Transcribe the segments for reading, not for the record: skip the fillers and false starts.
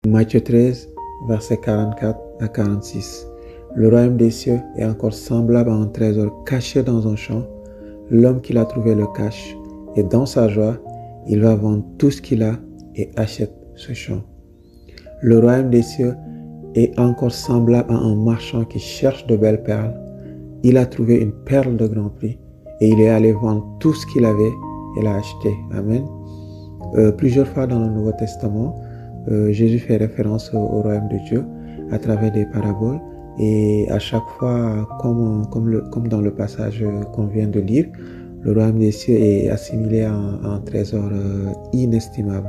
Matthieu 13, versets 44 à 46. Le royaume des cieux est encore semblable à un trésor caché dans un champ. L'homme qui l'a trouvé le cache, et dans sa joie, il va vendre tout ce qu'il a et achète ce champ. Le royaume des cieux est encore semblable à un marchand qui cherche de belles perles. Il a trouvé une perle de grand prix et il est allé vendre tout ce qu'il avait et l'a acheté. Amen. Plusieurs fois dans le Nouveau Testament, Jésus fait référence au royaume de Dieu à travers des paraboles, et à chaque fois, comme dans le passage qu'on vient de lire, le royaume des cieux est assimilé à un trésor inestimable.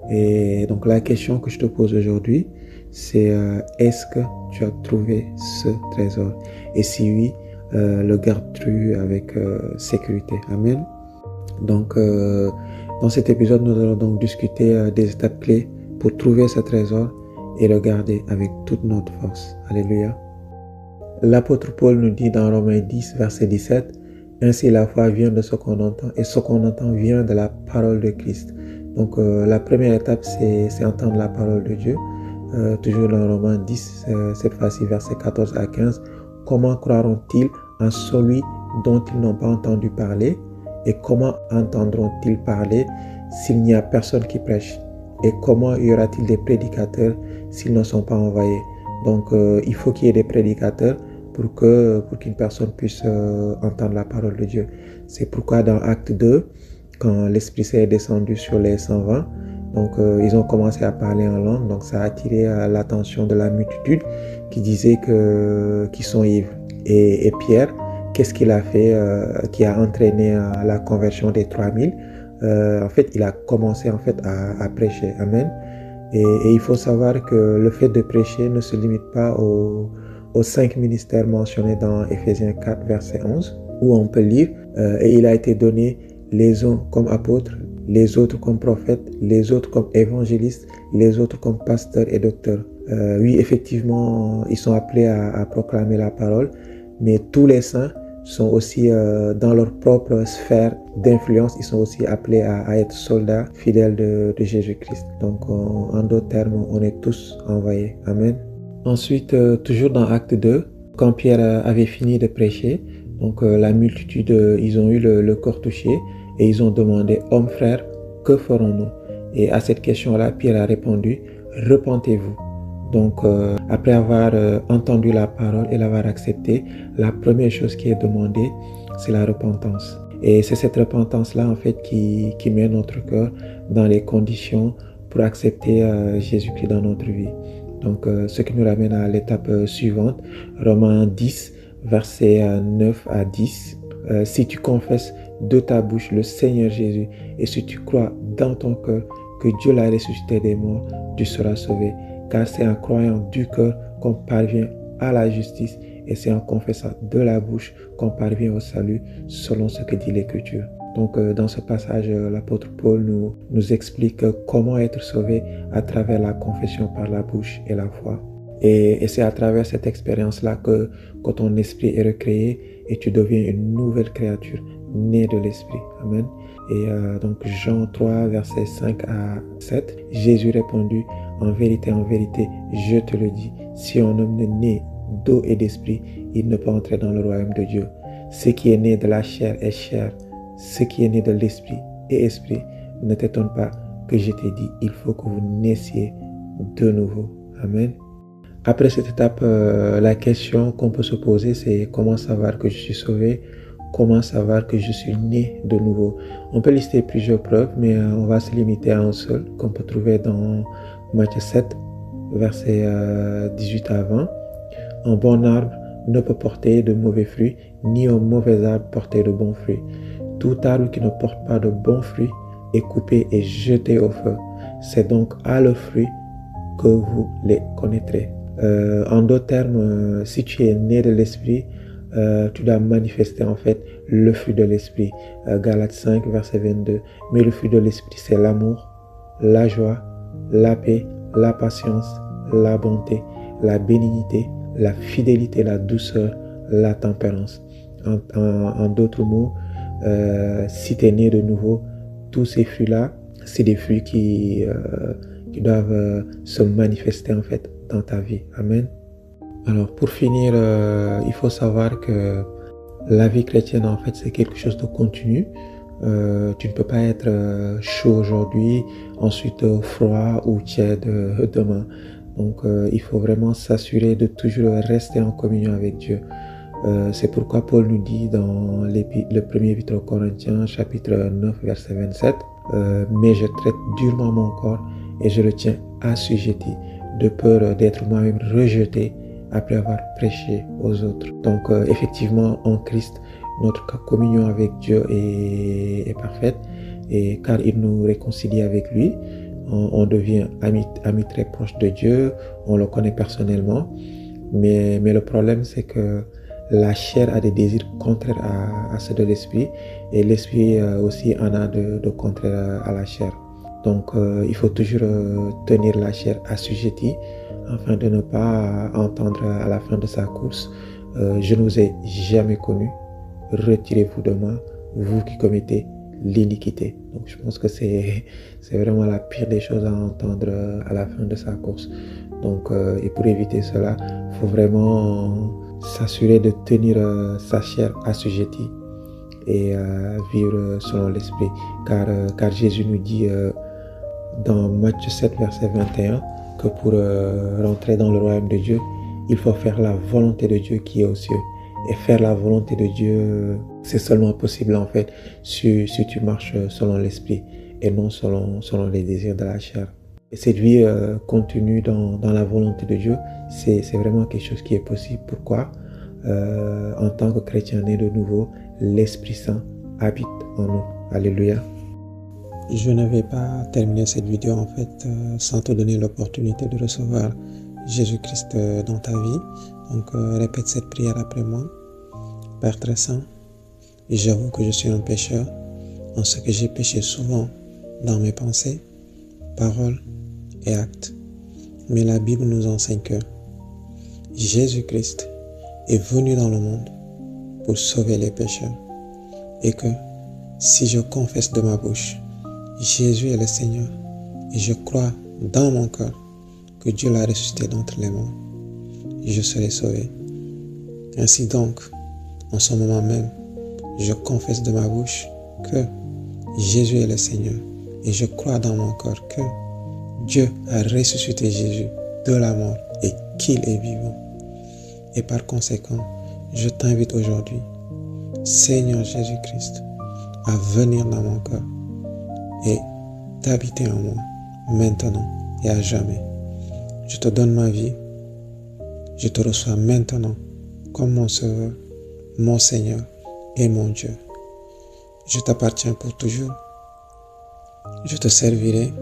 Et donc la question que je te pose aujourd'hui, c'est est-ce que tu as trouvé ce trésor? Et si oui, le gardes-tu avec sécurité? Amen. Donc dans cet épisode, nous allons donc discuter des étapes clés pour trouver ce trésor et le garder avec toute notre force. Alléluia. L'apôtre Paul nous dit dans Romains 10, verset 17, « Ainsi la foi vient de ce qu'on entend, et ce qu'on entend vient de la parole de Christ. » Donc la première étape, c'est entendre la parole de Dieu. Toujours dans Romains 10, cette fois-ci, verset 14 à 15, « Comment croiront-ils en celui dont ils n'ont pas entendu parler? Et comment entendront-ils parler s'il n'y a personne qui prêche? Et comment y aura-t-il des prédicateurs s'ils ne sont pas envoyés? » Donc il faut qu'il y ait des prédicateurs pour qu'une personne puisse entendre la parole de Dieu. C'est pourquoi dans Acte 2, quand l'Esprit Saint est descendu sur les 120, donc ils ont commencé à parler en langue, donc ça a attiré l'attention de la multitude qui disait qu'ils sont ivres. Et Pierre, qu'est-ce qu'il a fait qui a entraîné la conversion des 3000? En fait, il a commencé à prêcher. Amen. Et il faut savoir que le fait de prêcher ne se limite pas aux 5 ministères mentionnés dans Éphésiens 4, verset 11, où on peut lire « Et il a été donné les uns comme apôtres, les autres comme prophètes, les autres comme évangélistes, les autres comme pasteurs et docteurs. » Oui, effectivement, ils sont appelés à proclamer la parole, mais tous les saints sont aussi dans leur propre sphère d'influence, ils sont aussi appelés à être soldats fidèles de Jésus-Christ. Donc en d'autres termes, on est tous envoyés. Amen. Ensuite, toujours dans Acte 2, quand Pierre avait fini de prêcher, donc la multitude, ils ont eu le cœur touché et ils ont demandé « Hommes frères, que ferons-nous » Et à cette question-là, Pierre a répondu « Repentez-vous ». Donc, après avoir entendu la parole et l'avoir acceptée, la première chose qui est demandée, c'est la repentance. Et c'est cette repentance-là, en fait, qui met notre cœur dans les conditions pour accepter Jésus-Christ dans notre vie. Donc, ce qui nous ramène à l'étape suivante, Romains 10, versets 9 à 10. Si tu confesses de ta bouche le Seigneur Jésus et si tu crois dans ton cœur que Dieu l'a ressuscité des morts, tu seras sauvé. Car c'est en croyant du cœur qu'on parvient à la justice et c'est en confessant de la bouche qu'on parvient au salut selon ce que dit l'Écriture. Donc dans ce passage, l'apôtre Paul nous explique comment être sauvé à travers la confession par la bouche et la foi. Et c'est à travers cette expérience-là que ton esprit est recréé et tu deviens une nouvelle créature née de l'esprit. Amen. Et donc Jean 3, versets 5 à 7, Jésus répondit « En vérité, je te le dis, si un homme n'est né d'eau et d'esprit, il ne peut entrer dans le royaume de Dieu. Ce qui est né de la chair est chair, ce qui est né de l'esprit est esprit. Ne t'étonne pas que je t'ai dit, il faut que vous naissiez de nouveau. » Amen. Après cette étape, la question qu'on peut se poser, c'est comment savoir que je suis sauvé? Comment savoir que je suis né de nouveau? On peut lister plusieurs preuves, mais on va se limiter à un seul qu'on peut trouver dans Matthieu 7, versets 18 à 20. Un bon arbre ne peut porter de mauvais fruits, ni un mauvais arbre porter de bons fruits. Tout arbre qui ne porte pas de bons fruits est coupé et jeté au feu. C'est donc à leurs fruits que vous les connaîtrez. En d'autres termes, si tu es né de l'esprit, tu dois manifester en fait le fruit de l'esprit. Galates 5, verset 22. Mais le fruit de l'esprit, c'est l'amour, la joie, la paix, la patience, la bonté, la bénignité, la fidélité, la douceur, la tempérance. En d'autres mots, si tu es né de nouveau, tous ces fruits-là, c'est des fruits qui qui doivent se manifester en fait dans ta vie. Amen. Alors pour finir, il faut savoir que la vie chrétienne en fait c'est quelque chose de continu. Tu ne peux pas être chaud aujourd'hui, ensuite froid ou tiède demain. Donc il faut vraiment s'assurer de toujours rester en communion avec Dieu. C'est pourquoi Paul nous dit dans le premier épître aux Corinthiens, chapitre 9, verset 27, mais je traite durement mon corps et je le tiens assujetti, de peur d'être moi-même rejeté après avoir prêché aux autres. Donc effectivement, en Christ, notre communion avec Dieu est parfaite, et car il nous réconcilie avec lui, on devient amis très proches de Dieu, on le connaît personnellement, mais le problème c'est que la chair a des désirs contraires à ceux de l'esprit, et l'esprit aussi en a de contraires à la chair. Donc il faut toujours tenir la chair assujettie afin de ne pas entendre à la fin de sa course je ne vous ai jamais connu, retirez-vous de moi, vous qui commettez l'iniquité. Donc je pense que c'est vraiment la pire des choses à entendre à la fin de sa course. Donc et pour éviter cela, il faut vraiment s'assurer de tenir sa chair assujettie et vivre selon l'esprit, car Jésus nous dit dans Matthieu 7 verset 21 que pour rentrer dans le royaume de Dieu, il faut faire la volonté de Dieu qui est aux cieux. Et faire la volonté de Dieu, c'est seulement possible en fait si tu marches selon l'esprit et non selon les désirs de la chair. Et cette vie continue dans la volonté de Dieu, c'est vraiment quelque chose qui est possible. Pourquoi? En tant que chrétien né de nouveau, l'Esprit Saint habite en nous. Alléluia. Je ne vais pas terminer cette vidéo en fait sans te donner l'opportunité de recevoir Jésus-Christ dans ta vie. Donc répète cette prière après moi. Père très saint, j'avoue que je suis un pécheur, en ce que j'ai péché souvent dans mes pensées, paroles et actes. Mais la Bible nous enseigne que Jésus-Christ est venu dans le monde pour sauver les pécheurs, et que si je confesse de ma bouche Jésus est le Seigneur et je crois dans mon cœur que Dieu l'a ressuscité d'entre les morts, je serai sauvé. Ainsi donc, en ce moment même, je confesse de ma bouche que Jésus est le Seigneur et je crois dans mon cœur que Dieu a ressuscité Jésus de la mort et qu'il est vivant. Et par conséquent, je t'invite aujourd'hui, Seigneur Jésus-Christ, à venir dans mon cœur et d'habiter en moi maintenant et à jamais. Je te donne ma vie, je te reçois maintenant comme mon Sauveur, mon Seigneur et mon Dieu. Je t'appartiens pour toujours. Je te servirai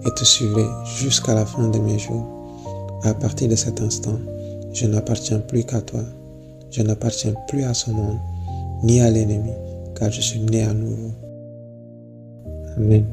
et te suivrai jusqu'à la fin de mes jours. À partir de cet instant, je n'appartiens plus qu'à toi. Je n'appartiens plus à ce monde, ni à l'ennemi, car je suis né à nouveau. Amen.